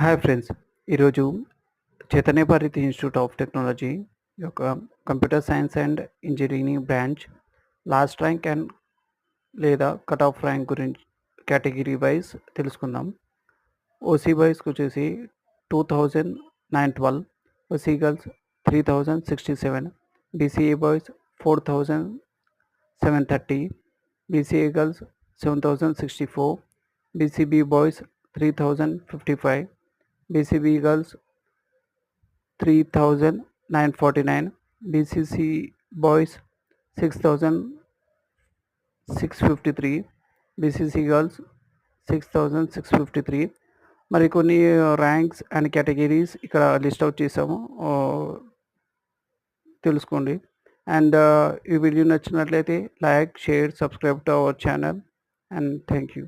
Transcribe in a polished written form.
Hi friends. ఈరోజు Chaitanya Bharathi institute of technology యొక్క computer science and engineering branch last rank and లేదా cut off rank గురించి category wise తెలుసుకుందాం. OC బాయ్స్‌కి వచ్చేసి 2009-12, OC girls 3067, BCA boys 4730, BCA girls 7064, BCB boys 3055, BCB girls 3,949, BCC boys 6,653, BCC girls 6,653. మరికొన్ని ranks and categories ఇక్కడ list out చేసాము, తెలుసుకోండి. And ఈ వీడియో నచ్చినట్లయితే like, share, subscribe to our channel and thank you.